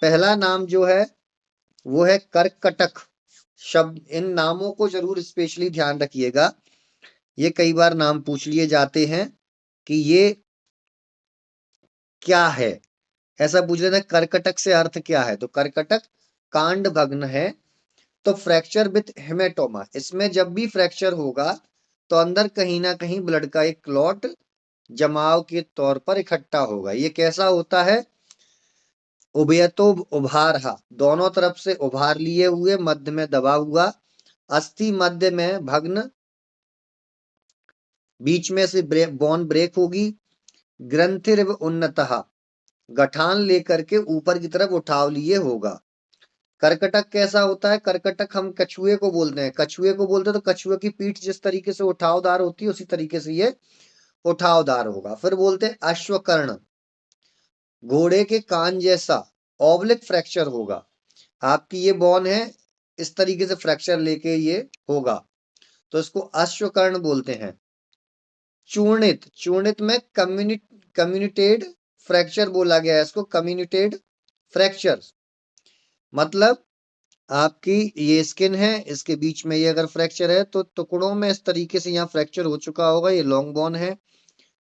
पहला नाम जो है वो है कर्कटक शब्द। इन नामों को जरूर स्पेशली ध्यान रखिएगा, ये कई बार नाम पूछ लिए जाते हैं कि ये क्या है। ऐसा पूछ लेते हैं कर्कटक से अर्थ क्या है, तो कर्कटक कांड भग्न है। तो फ्रैक्चर विथ हेमेटोमा, इसमें जब भी फ्रैक्चर होगा तो अंदर कहीं ना कहीं ब्लड का एक क्लॉट जमाव के तौर पर इकट्ठा होगा। ये कैसा होता है? उभयतो उभारहा, दोनों तरफ से उभार लिए हुए, मध्य में दबा हुआ, अस्थि मध्य में भग्न, बीच में से बोन ब्रेक होगी, ग्रंथिरिव उन्नतः, गठान लेकर के ऊपर की तरफ उठाव लिए होगा। कर्कटक कैसा होता है? कर्कटक हम कछुए को बोलते हैं, कछुए को बोलते हैं तो कछुए की पीठ जिस तरीके से उठावदार होती है उसी तरीके से ये उठावदार होगा। फिर बोलते हैं अश्वकर्ण, घोड़े के कान जैसा ओब्लिक फ्रैक्चर होगा। आपकी ये बोन है, इस तरीके से फ्रैक्चर लेके ये होगा, तो इसको अश्वकर्ण बोलते हैं। चूर्णित, चूर्णित में कम्युनिटेड फ्रैक्चर बोला गया है इसको, कम्युनिटेड फ्रैक्चर मतलब आपकी ये स्किन है, इसके बीच में ये अगर फ्रैक्चर है तो टुकड़ों में इस तरीके से यहाँ फ्रैक्चर हो चुका होगा। ये लॉन्ग बोन है,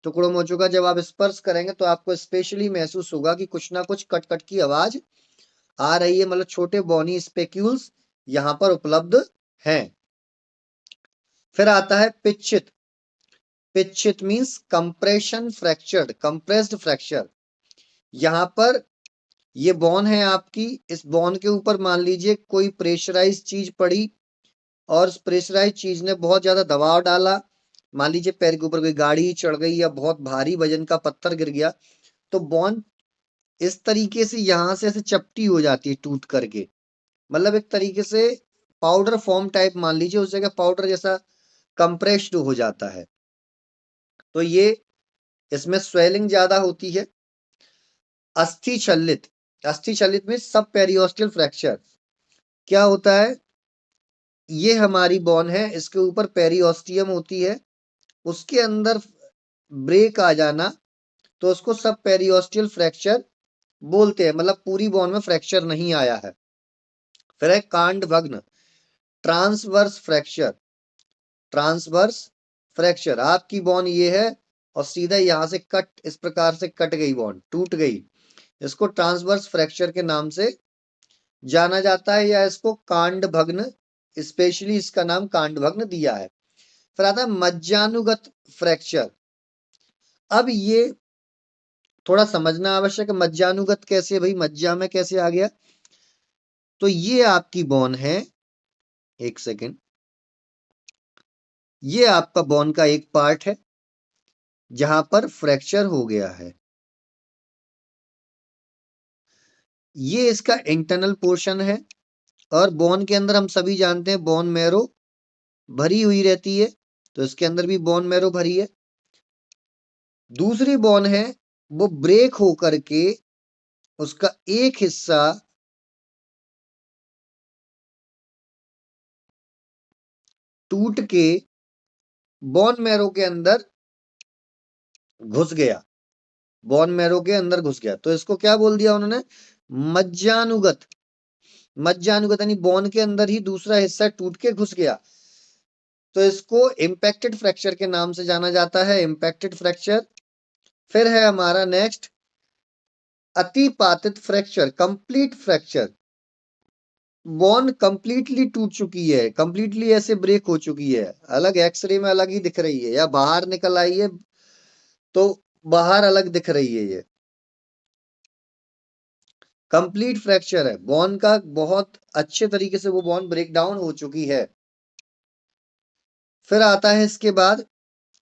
टुकड़ों में हो चुका। जब आप स्पर्श करेंगे तो आपको स्पेशली महसूस होगा कि कुछ ना कुछ कट कट की आवाज आ रही है, मतलब छोटे बोनी स्पेक्यूल्स यहाँ पर उपलब्ध हैं। फिर आता है पिच्छित, पिच्छित means compression fractured, compressed fracture. यहाँ पर ये बोन है आपकी, इस बोन के ऊपर मान लीजिए कोई प्रेशराइज चीज पड़ी और उस प्रेशराइज चीज ने बहुत ज्यादा दबाव डाला, मान लीजिए पैर के ऊपर कोई गाड़ी चढ़ गई या बहुत भारी वजन का पत्थर गिर गया, तो बोन इस तरीके से यहां से ऐसे चपटी हो जाती है टूट करके, मतलब एक तरीके से पाउडर फॉर्म टाइप मान लीजिए, उस जगह पाउडर जैसा कंप्रेस्ड हो जाता है। तो ये इसमें स्वेलिंग ज्यादा होती है। अस्थि छल्लित, अस्थि छल्लित में सब पेरियोस्टल फ्रैक्चर क्या होता है? ये हमारी बोन है, इसके ऊपर पेरियोस्टियम होती है, उसके अंदर ब्रेक आ जाना, तो उसको सब पेरियोस्टियल फ्रैक्चर बोलते हैं, मतलब पूरी बोन में फ्रैक्चर नहीं आया है। फिर है कांड भग्न, ट्रांसवर्स फ्रैक्चर, ट्रांसवर्स फ्रैक्चर आपकी बोन ये है और सीधा यहां से कट, इस प्रकार से कट गई बोन, टूट गई, इसको ट्रांसवर्स फ्रैक्चर के नाम से जाना जाता है, या इसको कांड भग्न, स्पेशली इसका नाम कांड भग्न दिया है। फिर आता है मज्जानुगत फ्रैक्चर। अब ये थोड़ा समझना आवश्यक है, मज्जानुगत कैसे, भाई मज्जा में कैसे आ गया? तो ये आपकी बोन है, एक सेकेंड, ये आपका बोन का एक पार्ट है जहां पर फ्रैक्चर हो गया है। ये इसका इंटरनल पोर्शन है, और बोन के अंदर हम सभी जानते हैं बोन मैरो भरी हुई रहती है, तो इसके अंदर भी बोन मैरो भरी है। दूसरी बोन है वो ब्रेक होकर के उसका एक हिस्सा टूट के बोन मैरो के अंदर घुस गया, बोन मैरो के अंदर घुस गया, तो इसको क्या बोल दिया उन्होंने? मज्जानुगत, मज्जानुगत यानी बोन के अंदर ही दूसरा हिस्सा टूट के घुस गया, तो इसको इम्पैक्टेड फ्रैक्चर के नाम से जाना जाता है, इम्पैक्टेड फ्रैक्चर। फिर है हमारा नेक्स्ट अतिपातित fracture, complete fracture, bone completely टूट चुकी है, कंप्लीटली ऐसे ब्रेक हो चुकी है, अलग एक्सरे में अलग ही दिख रही है, या बाहर निकल आई है तो बाहर अलग दिख रही है, ये कंप्लीट फ्रैक्चर है, बोन का बहुत अच्छे तरीके से वो बोन ब्रेक डाउन हो चुकी है। फिर आता है इसके बाद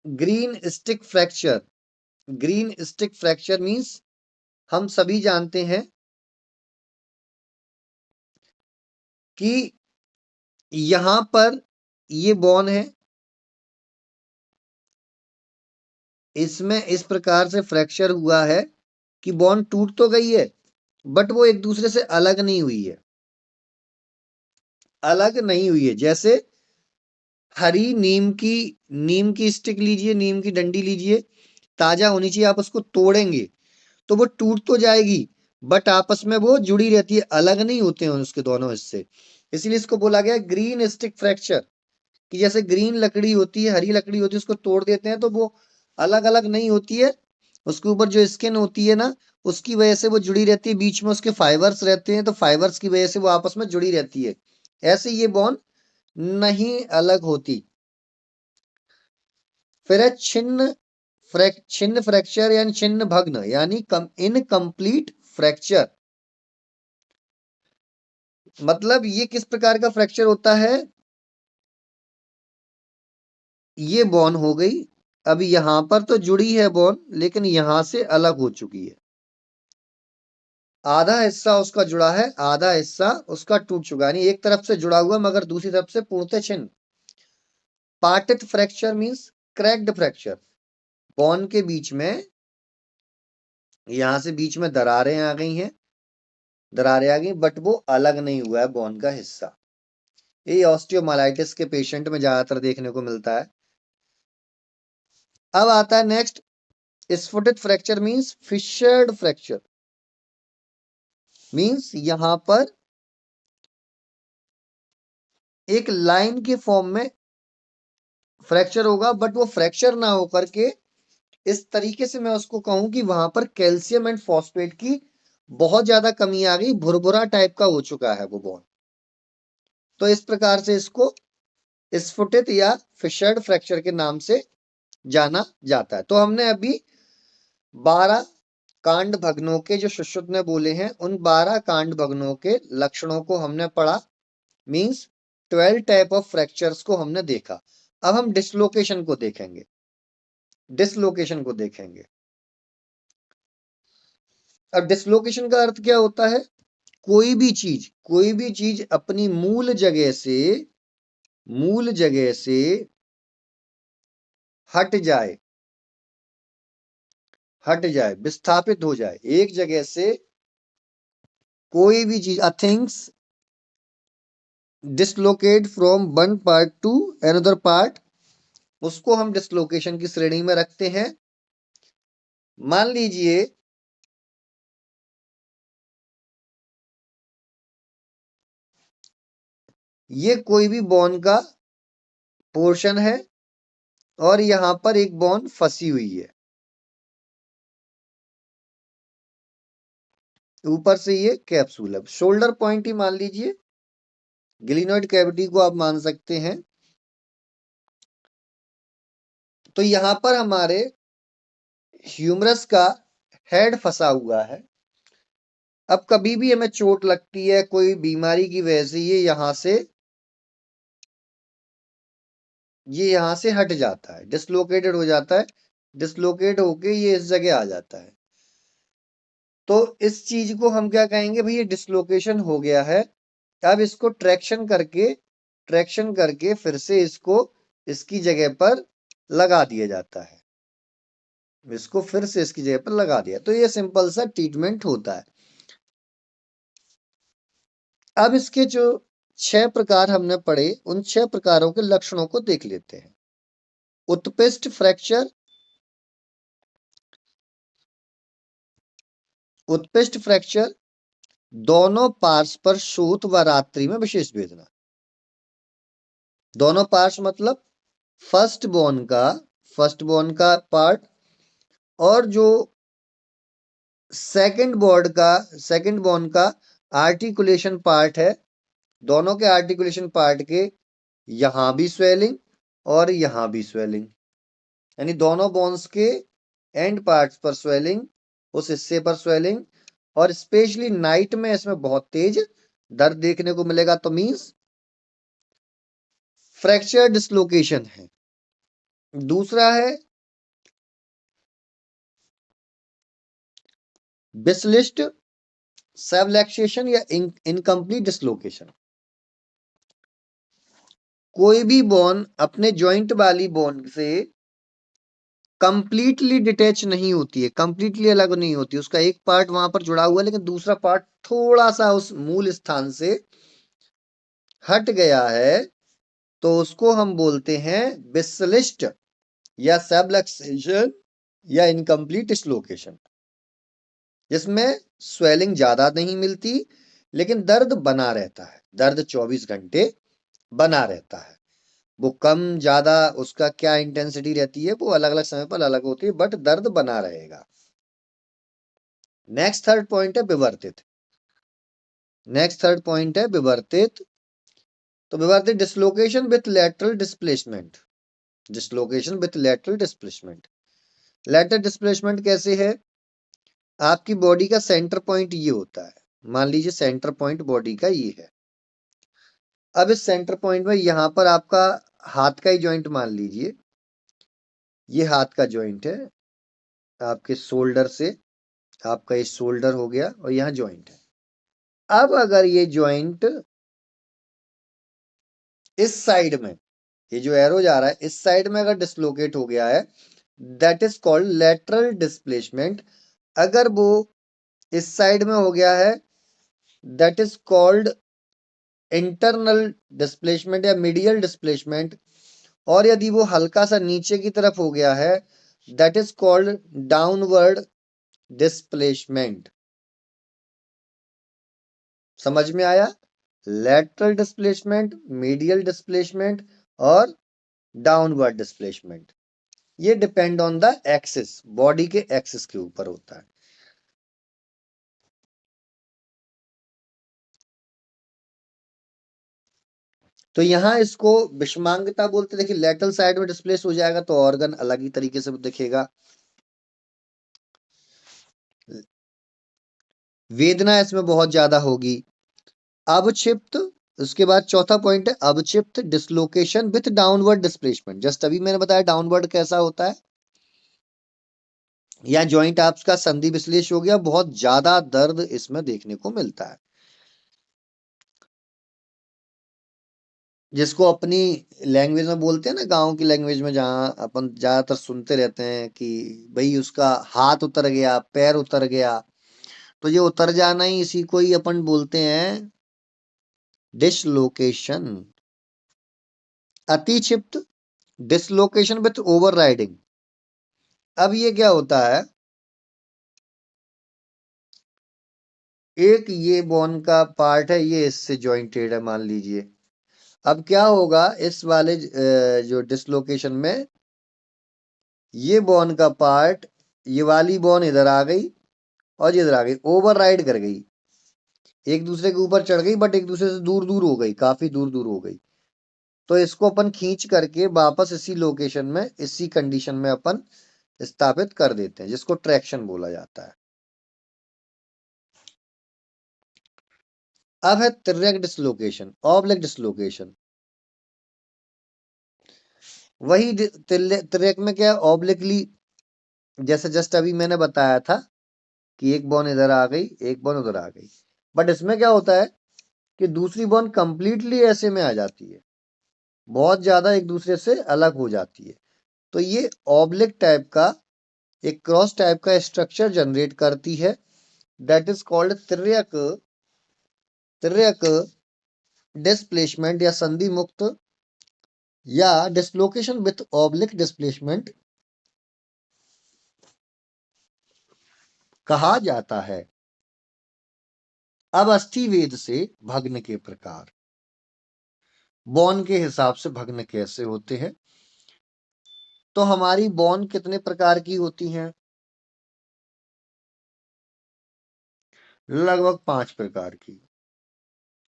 green stick fracture. Green stick fracture means हम सभी जानते हैं कि यहां पर ये बोन है, इसमें इस प्रकार से फ्रैक्चर हुआ है कि बोन टूट तो गई है बट वो एक दूसरे से अलग नहीं हुई है, अलग नहीं हुई है। जैसे हरी नीम की स्टिक लीजिए, नीम की डंडी लीजिए, ताजा होनी चाहिए, आप उसको तोड़ेंगे तो वो टूट तो जाएगी बट आपस में वो जुड़ी रहती है, अलग नहीं होते हैं उसके दोनों हिस्से। इसलिए इसको बोला गया ग्रीन स्टिक फ्रैक्चर, कि जैसे ग्रीन लकड़ी होती है, हरी लकड़ी होती है, उसको तोड़ देते हैं तो वो अलग अलग नहीं होती है, उसके ऊपर जो स्किन होती है ना, उसकी वजह से वो जुड़ी रहती है, बीच में उसके फाइबर्स रहते हैं, तो फाइबर्स की वजह से वो आपस में जुड़ी रहती है। ऐसे ये बॉन्ड नहीं अलग होती। फिर है छिन्न फ्रैक्चर यानी छिन्न भग्न, यानी इनकम्प्लीट फ्रैक्चर। मतलब ये किस प्रकार का फ्रैक्चर होता है, ये बॉन हो गई, अब यहां पर तो जुड़ी है बॉन, लेकिन यहां से अलग हो चुकी है। आधा हिस्सा उसका जुड़ा है, आधा हिस्सा उसका टूट चुका है, यानी एक तरफ से जुड़ा हुआ मगर दूसरी तरफ से पूर्णतः छिन्न। Parted fracture means cracked fracture, bone के बीच में, यहां से बीच में दरारें आ गई हैं, दरारें आ गई, बट वो अलग नहीं हुआ है बॉन का हिस्सा। ये ऑस्टियोमाइलाइटिस के पेशेंट में ज्यादातर देखने को मिलता है। अब आता है नेक्स्ट, स्फुटित fracture means fissured fracture, means यहां पर एक लाइन के फॉर्म में फ्रैक्चर होगा, बट वो फ्रैक्चर ना होकर के इस तरीके से मैं उसको कहूं कि वहां पर कैल्शियम एंड फॉस्फेट की बहुत ज्यादा कमी आ गई, भुरभुरा टाइप का हो चुका है वो बोन। तो इस प्रकार से इसको स्फुटित या फिशर्ड फ्रैक्चर के नाम से जाना जाता है। तो हमने अभी 12 कांड भग्नों के जो सुश्रुत ने बोले हैं, उन 12 कांड भग्नों के लक्षणों को हमने पढ़ा, मींस 12 टाइप ऑफ फ्रैक्चर्स को हमने देखा। अब हम डिसलोकेशन को देखेंगे, डिसलोकेशन को देखेंगे। अब डिसलोकेशन का अर्थ क्या होता है, कोई भी चीज अपनी मूल जगह से हट जाए, विस्थापित हो जाए, एक जगह से कोई भी चीज, a things dislocate from one part two another part, उसको हम डिसलोकेशन की श्रेणी में रखते हैं। मान लीजिए ये कोई भी बोन का पोर्शन है और यहां पर एक बोन फंसी हुई है, ऊपर से ये कैप्सूल है, शोल्डर पॉइंट ही मान लीजिए, ग्लिनोइड कैविटी को आप मान सकते हैं। तो यहां पर हमारे ह्यूमरस का हेड फंसा हुआ है। अब कभी भी हमें चोट लगती है कोई बीमारी की वजह से, ये यहां से हट जाता है, डिसलोकेटेड हो जाता है, डिसलोकेट होके ये इस जगह आ जाता है। तो इस चीज को हम क्या कहेंगे, भाई ये डिसलोकेशन हो गया है। अब इसको ट्रैक्शन करके फिर से इसको इसकी जगह पर लगा दिया जाता है, इसको फिर से इसकी जगह पर लगा दिया, तो ये सिंपल सा ट्रीटमेंट होता है। अब इसके जो 6 प्रकार हमने पढ़े, उन 6 प्रकारों के लक्षणों को देख लेते हैं। उत्पिष्ट फ्रैक्चर, उत्पिष्ट फ्रैक्चर, दोनों पार्श्व पर सूत व रात्रि में विशेष वेदना। दोनों पार्श्व मतलब फर्स्ट बोन का पार्ट और जो सेकंड बोन का आर्टिकुलेशन पार्ट है, दोनों के आर्टिकुलेशन पार्ट के यहां भी स्वेलिंग और यहां भी स्वेलिंग, यानी दोनों बोन्स के एंड पार्ट्स पर स्वेलिंग, उस हिस्से पर स्वेलिंग, और स्पेशली नाइट में इसमें बहुत तेज दर्द देखने को मिलेगा, तो मींस फ्रैक्चर डिसलोकेशन है। दूसरा है बिस्लिस्ट सबलैक्सेशन या इनकम्प्लीट डिसलोकेशन। कोई भी बोन अपने जॉइंट वाली बोन से कंप्लीटली डिटैच नहीं होती है, कंप्लीटली अलग नहीं होती, उसका एक पार्ट वहां पर जुड़ा हुआ है लेकिन दूसरा पार्ट थोड़ा सा उस मूल स्थान से हट गया है, तो उसको हम बोलते हैं बिस्लिस्ट या सबलक्सेशन या इनकम्प्लीट डिसलोकेशन, जिसमें स्वेलिंग ज्यादा नहीं मिलती, लेकिन दर्द बना रहता है, दर्द 24 घंटे बना रहता है। वो कम ज्यादा उसका क्या इंटेंसिटी रहती है वो अलग अलग समय पर अलग होती है, बट दर्द बना रहेगा। नेक्स्ट थर्ड पॉइंट है विवर्तित। नेक्स्ट थर्ड पॉइंट है विवर्तित। तो विवर्तित dislocation with lateral displacement. Dislocation with lateral displacement. Lateral displacement कैसे है? आपकी बॉडी का सेंटर पॉइंट ये होता है, मान लीजिए सेंटर पॉइंट बॉडी का ये है। अब इस सेंटर पॉइंट में यहां पर आपका हाथ का ही जॉइंट मान लीजिए, ये हाथ का जॉइंट है, आपके शोल्डर से आपका ये शोल्डर हो गया और यहाँ जॉइंट है। अब अगर ये जॉइंट इस साइड में, ये जो एरो जा रहा है इस साइड में अगर डिसलोकेट हो गया है, that is called lateral displacement. अगर वो इस साइड में हो गया है, that is called internal displacement या मीडियल डिस्प्लेसमेंट। और यदि वो हल्का सा नीचे की तरफ हो गया है, that is called downward displacement. समझ में आया? लेटरल डिस्प्लेसमेंट, मीडियल डिस्प्लेसमेंट और डाउनवर्ड डिस्प्लेसमेंट, ये depend on the axis, body के एक्सिस के ऊपर होता है। तो यहां इसको विषमांगता बोलते। देखिए लेटरल साइड में डिस्प्लेस हो जाएगा तो ऑर्गन अलग ही तरीके से दिखेगा। वेदना इसमें बहुत ज्यादा होगी। अवक्षिप्त, उसके बाद चौथा पॉइंट है अवक्षिप्त dislocation with downward displacement. Just अभी मैंने बताया डाउनवर्ड कैसा होता है, या जॉइंट आपका संधि विश्लेष हो गया, बहुत ज्यादा दर्द इसमें देखने को मिलता है। जिसको अपनी लैंग्वेज में बोलते हैं ना, गांव की लैंग्वेज में, जहां अपन ज्यादातर सुनते रहते हैं कि भाई उसका हाथ उतर गया, पैर उतर गया। तो ये उतर जाना ही, इसी को ही अपन बोलते हैं डिसलोकेशन। अतिक्षिप्त डिसलोकेशन विथ ओवरराइडिंग। अब ये क्या होता है, एक ये बोन का पार्ट है, ये इससे जॉइंटेड है मान लीजिए। अब क्या होगा इस वाले जो डिसलोकेशन में, ये बोन का पार्ट, ये वाली बोन इधर आ गई और ये इधर आ गई, ओवरराइड कर गई, एक दूसरे के ऊपर चढ़ गई, बट एक दूसरे से दूर दूर हो गई, काफी दूर दूर हो गई। तो इसको अपन खींच करके वापस इसी लोकेशन में, इसी कंडीशन में अपन स्थापित कर देते हैं, जिसको ट्रैक्शन बोला जाता है। अब है तिर्यक डिसलोकेशन, ऑब्लिक डिसलोकेशन। वही तिर्यक में क्या है, ऑब्लिकली, जैसे जस्ट अभी मैंने बताया था कि एक बॉन इधर आ गई, एक बॉन उधर आ गई, बट इसमें क्या होता है कि दूसरी बॉन कंप्लीटली ऐसे में आ जाती है, बहुत ज्यादा एक दूसरे से अलग हो जाती है। तो ये ऑब्लिक टाइप का, एक क्रॉस टाइप का स्ट्रक्चर जनरेट करती है, दैट इज कॉल्ड तिर्यक। तिर्यक डिस्प्लेसमेंट या संधि मुक्त या डिसलोकेशन विथ ऑब्लिक डिस्प्लेसमेंट कहा जाता है। अब अस्थिवेद से भग्न के प्रकार, बॉन के हिसाब से भग्न कैसे होते हैं। तो हमारी बॉन कितने प्रकार की होती हैं? लगभग 5 प्रकार की।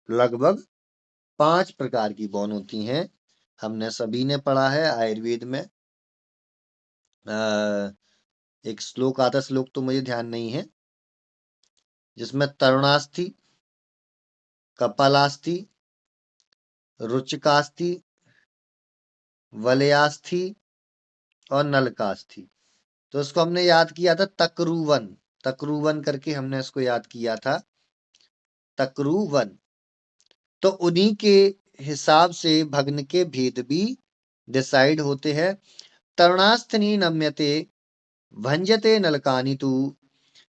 लगभग 5 प्रकार की बॉन होती हैं। हमने सभी ने पढ़ा है आयुर्वेद में। एक श्लोक आता, श्लोक तो मुझे ध्यान नहीं है, जिसमें तरुणास्थि, कपालास्थि, रुचिकास्थि, वलयास्थि और नलकास्थि। तो इसको हमने याद किया था तकरूवन, तकरूवन करके हमने इसको याद किया था, तकरूवन। तो उन्हीं के हिसाब से भग्न के भेद भी डिसाइड होते हैं। तरुणास्थनी नम्यते भंजते नलकानी तू।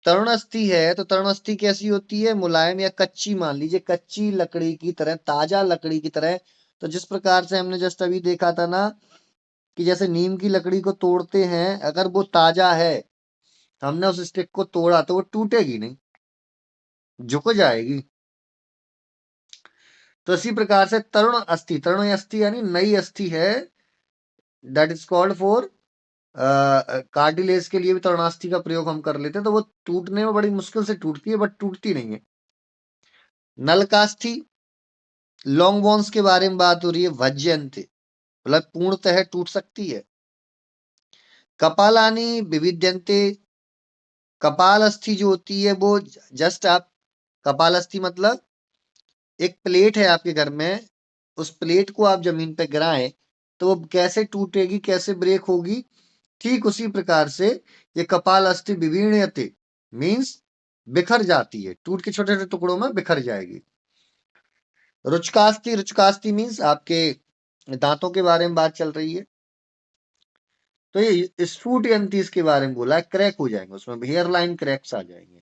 तरुणास्थि है तो तरुणास्थि कैसी होती है, मुलायम या कच्ची, मान लीजिए कच्ची लकड़ी की तरह, ताजा लकड़ी की तरह। तो जिस प्रकार से हमने जस्ट अभी देखा था ना कि जैसे नीम की लकड़ी को तोड़ते हैं, अगर वो ताजा है, हमने उस स्टिक को तोड़ा तो वो टूटेगी नहीं, झुक जाएगी। तो इसी प्रकार से तरुण अस्थि यानी नई अस्थि है, that is called for cartilage के लिए भी तरुणास्थि का प्रयोग हम कर लेते हैं, तो वो टूटने में बड़ी मुश्किल से टूटती है, बट टूटती नहीं है। नलकास्थि, लॉन्ग बोन्स के बारे में बात हो रही है, भज्यन्ते मतलब पूर्णतः टूट सकती है। कपालानी विविध्यन्ते, कपाल अस्थि जो होती है वो जस्ट आप, कपाल अस्थि मतलब एक प्लेट है आपके घर में, उस प्लेट को आप जमीन पे गिराएं तो वो कैसे टूटेगी, कैसे ब्रेक होगी, ठीक उसी प्रकार से ये कपाल अस्थि विवीण्यते मीन्स बिखर जाती है, टूट के छोटे छोटे टुकड़ों में बिखर जाएगी। रुचकास्थि, रुचकास्थि मीन्स आपके दांतों के बारे में बात चल रही है, तो ये स्फुटयन्ति इसके बारे में बोला है, क्रैक हो जाएंगे, उसमें हेयर लाइन क्रैक्स आ जाएंगे।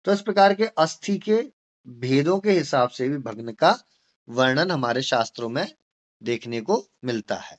तो इस प्रकार के अस्थि के भेदों के हिसाब से भी भग्न का वर्णन हमारे शास्त्रों में देखने को मिलता है।